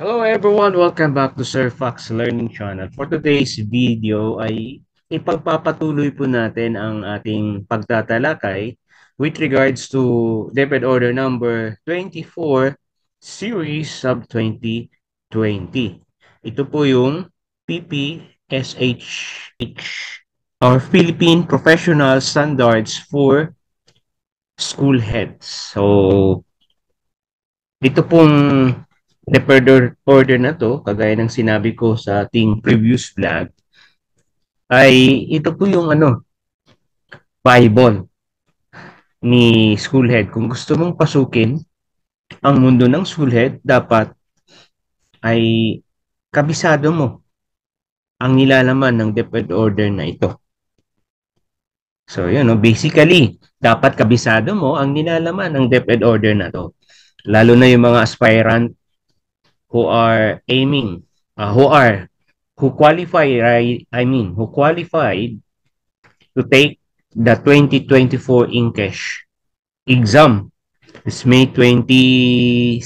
Hello everyone, welcome back to Sir Fox Learning Channel. For today's video ay ipagpapatuloy po natin ang ating pagtatalakay with regards to Debit Order number 24 series sub 2020. Ito po yung PPSHH or Philippine Professional Standards for School Heads. So ito pong order na to, kagaya ng sinabi ko sa ating previous vlog, ay ito po yung Bible ni Schoolhead. Kung gusto mong pasukin ang mundo ng Schoolhead, dapat ay kabisado mo ang nilalaman ng DepEd order na ito. So, basically, dapat kabisado mo ang nilalaman ng DepEd order na to. Lalo na yung mga aspirant who are aiming, who qualified to take the 2024 English exam. It's May 26.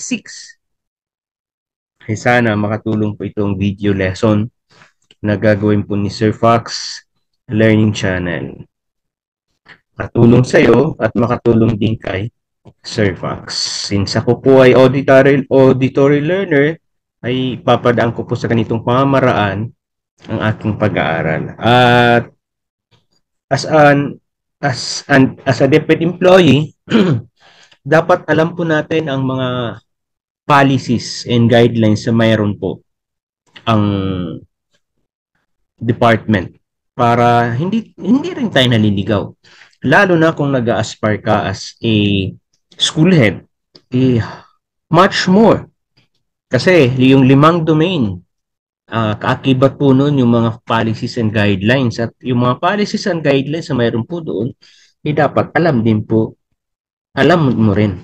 Sana makatulong po itong video lesson na gagawin po ni Sir Fox Learning Channel. Makatulong sa iyo at makatulong din kay Sir Fox. Since ako po ay auditory learner, ay papadaan ko po sa ganitong pamamaraan ang aking pag-aaral. At as a DepEd employee, dapat alam po natin ang mga policies and guidelines na mayroon po ang department para hindi rin tayo naliligaw. Lalo na kung nag-aspire ka as a school head, much more. Kasi yung 5 domain, kaakibat po nun yung mga policies and guidelines. At yung mga policies and guidelines na mayroon po doon, dapat alam mo rin.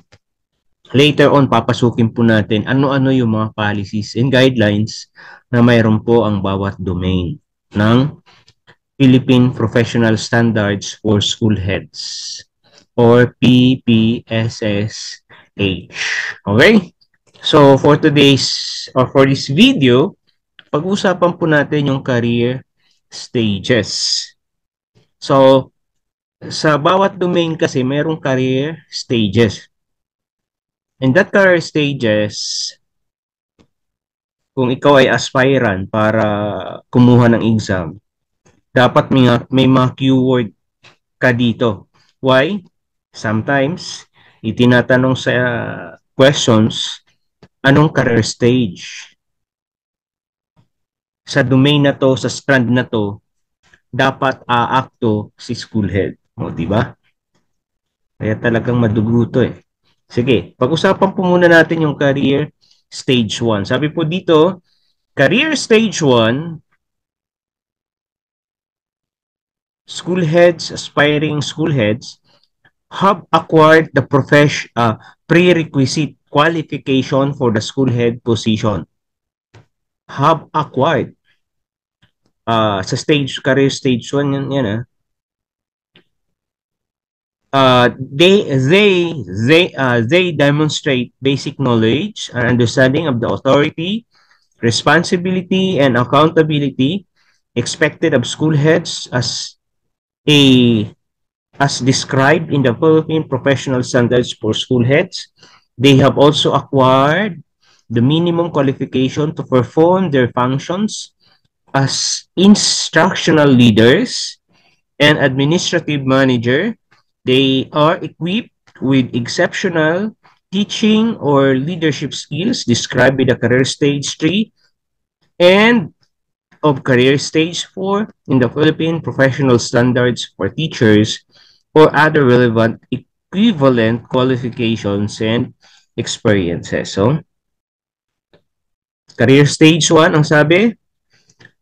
Later on, papasukin po natin ano-ano yung mga policies and guidelines na mayroon po ang bawat domain ng Philippine Professional Standards for School Heads or PPSSH. Okay? So, for this video, pag-usapan po natin yung career stages. So, sa bawat domain kasi mayroong career stages. And that career stages, kung ikaw ay aspirant para kumuha ng exam, dapat may mga keyword ka dito. Why? Sometimes, itinatanong sa questions, anong career stage? Sa domain na to, sa strand na to, dapat aakto si school head. O, diba? Kaya talagang madugo to eh. Sige, pag-usapan po muna natin yung career stage 1. Sabi po dito, career stage 1, aspiring school heads have acquired the prerequisite qualification for the school head position. Have acquired. Sa career stage 1 yan they demonstrate basic knowledge and understanding of the authority, responsibility, and accountability expected of school heads as described in the Philippine Professional Standards for School Heads. They have also acquired the minimum qualification to perform their functions as instructional leaders and administrative manager. They are equipped with exceptional teaching or leadership skills described in the career stage 3 and of career stage 4 in the Philippine Professional Standards for Teachers or other relevant equivalent qualifications and experiences. So, career stage 1, ang sabi,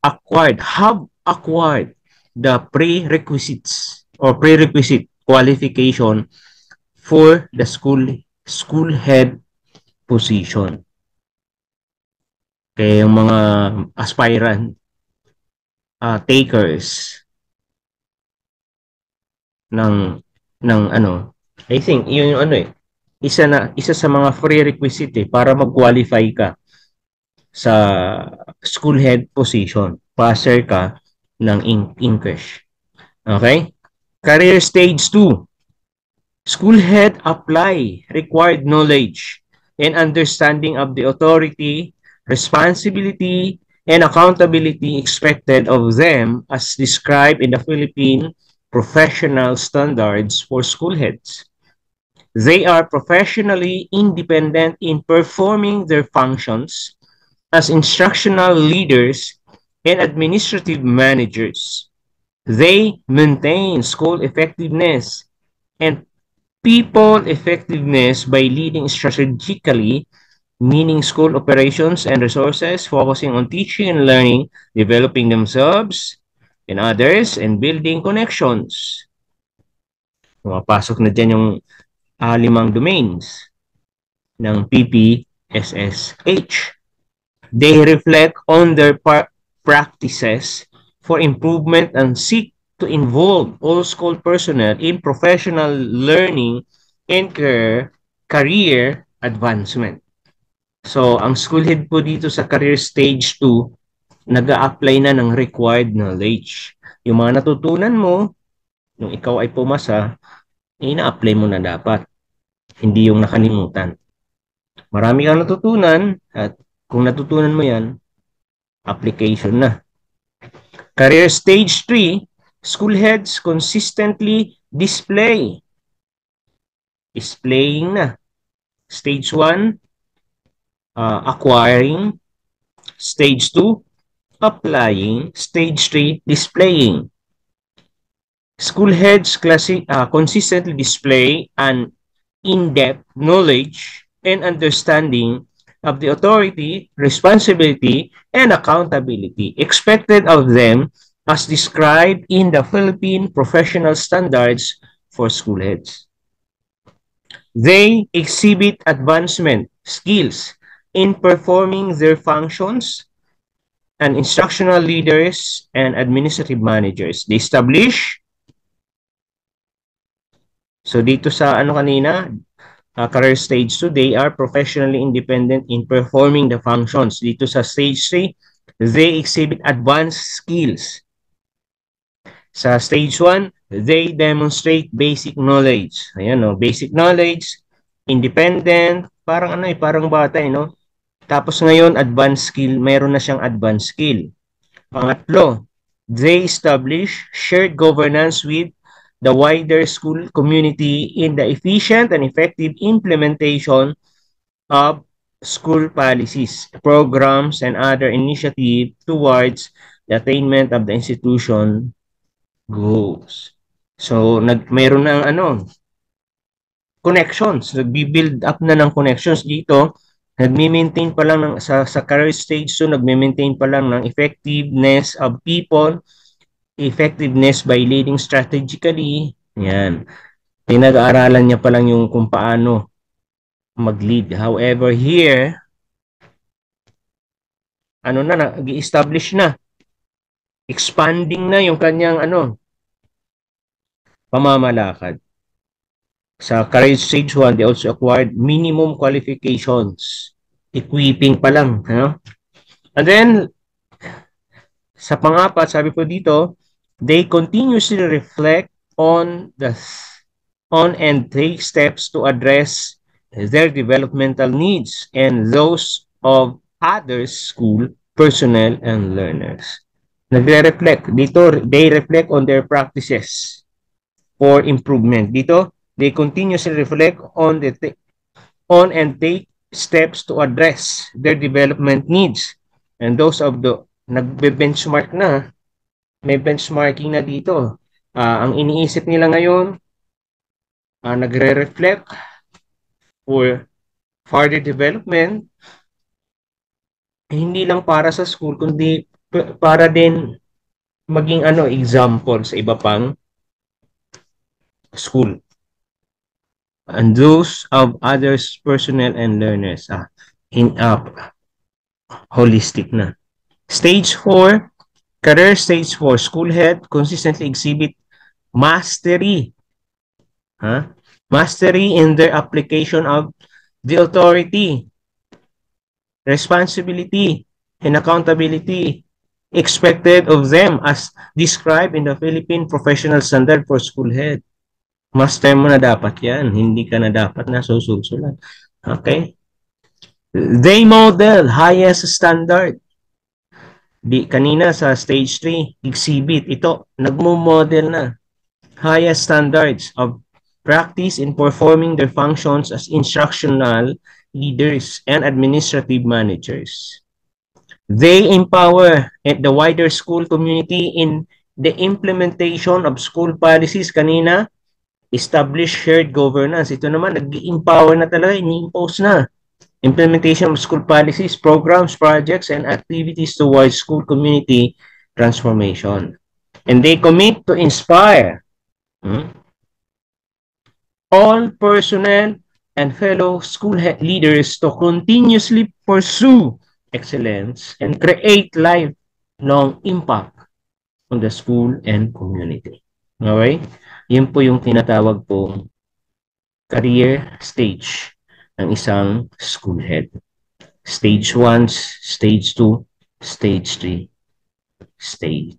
have acquired the prerequisite qualification for the school head position. Kaya yung mga aspirant takers ng I think yun yung isa sa mga prerequisite para mag-qualify ka sa school head position. Passer ka ng English. Okay? Career stage 2. School head apply required knowledge and understanding of the authority, responsibility, and accountability expected of them as described in the Philippine professional standards for school heads. They are professionally independent in performing their functions as instructional leaders and administrative managers. They maintain school effectiveness and people effectiveness by leading strategically, meaning school operations and resources, focusing on teaching and learning, developing themselves and others, and building connections. Mapasok na dyan yung 5 domains ng PPSSH. They reflect on their practices for improvement and seek to involve all school personnel in professional learning and career advancement. So, ang school head po dito sa career stage 2, nag-a-apply na ng required knowledge. Yung mga natutunan mo, nung ikaw ay pumasa, ina-apply mo na dapat. Hindi yung nakalimutan. Marami kang natutunan at kung natutunan mo yan, application na. Career stage 3, school heads consistently displaying na. Stage 1, acquiring. Stage 2, applying. Stage 3, displaying. School heads consistently display an in-depth knowledge and understanding of the authority, responsibility, and accountability expected of them as described in the Philippine professional standards for school heads. They exhibit advancement skills in performing their functions and instructional leaders and administrative managers. They establish, so dito sa kanina, career stage 2, they are professionally independent in performing the functions. Dito sa stage 3, they exhibit advanced skills. Sa stage 1, they demonstrate basic knowledge. Ayan, no? Basic knowledge, independent, parang parang bata, no? Tapos ngayon, advanced skill, mayroon na siyang advanced skill. Pangatlo, they establish shared governance with the wider school community in the efficient and effective implementation of school policies, programs, and other initiatives towards the attainment of the institution goals. So, mayroon ng connections. Nagbi-build up na ng connections dito. Nagme-maintain pa lang sa career stage, so nagme-maintain pa lang ng effectiveness of people, effectiveness by leading strategically. Yan. Pinag-aaralan niya pa lang yung kung paano mag-lead. However, here, nag-establish na. Expanding na yung kanyang pamamalakad. Sa career stage 1, they also acquired minimum qualifications. Equipping pa lang. And then, sa pang-apat, sabi po dito, they continuously reflect on and take steps to address their developmental needs and those of other school personnel and learners. Nagre-reflect. Dito, they reflect on their practices for improvement. Dito, they continuously reflect on and take steps to address their development needs and those of the nagbe-benchmark na, may benchmarking na dito. Ang iniisip nila ngayon, nagre-reflect for further development, hindi lang para sa school, kundi para din maging example sa iba pang school. And those of others, personnel and learners, holistic na. Stage 4, career stage 4, school head consistently exhibit mastery. Mastery in their application of the authority, responsibility, and accountability expected of them as described in the Philippine Professional Standard for School Head. Master mo na dapat yan. Hindi ka na dapat nasusulat. Okay? They model highest standard. Kanina sa stage 3, exhibit. Ito, nagmo-model na. Highest standards of practice in performing their functions as instructional leaders and administrative managers. They empower the wider school community in the implementation of school policies. Kanina, establish shared governance. Ito naman, nag-empower na talaga, ini-impose na. Implementation of school policies, programs, projects, and activities towards school community transformation. And they commit to inspire all personnel and fellow school leaders to continuously pursue excellence and create lifelong impact on the school and community. Okay? Yun po yung tinatawag pong career stage ng isang school head. Stage 1, stage 2, stage 3, stage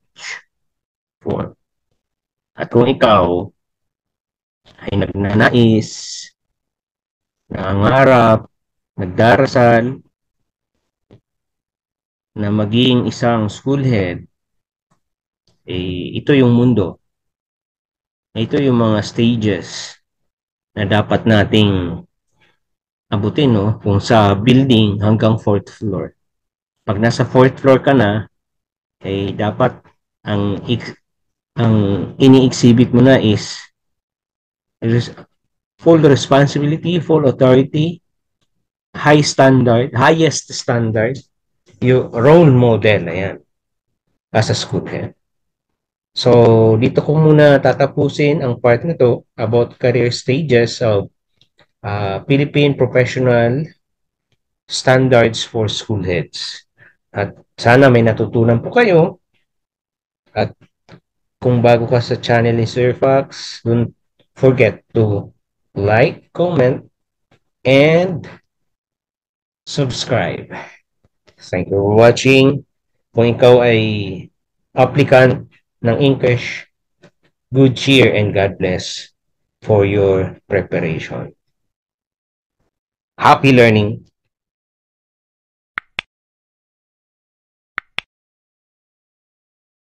4. At kung ikaw ay nagnanais, nangangarap, nagdarasal na maging isang school head, ito yung mundo. Ito yung mga stages na dapat nating abutin, no? Kung sa building hanggang 4th floor. Pag nasa 4th floor ka na, dapat ang ini-exhibit mo na is full responsibility, full authority, highest standard, yung role model, ayan, as a school head. So, dito ko muna tatapusin ang part na to about career stages of Philippine Professional Standards for School Heads. At sana may natutunan po kayo. At kung bago ka sa channel ni Sir Fox, don't forget to like, comment, and subscribe. Thank you for watching. Kung ikaw ay applicant ng English, good cheer and God bless for your preparation. Happy learning!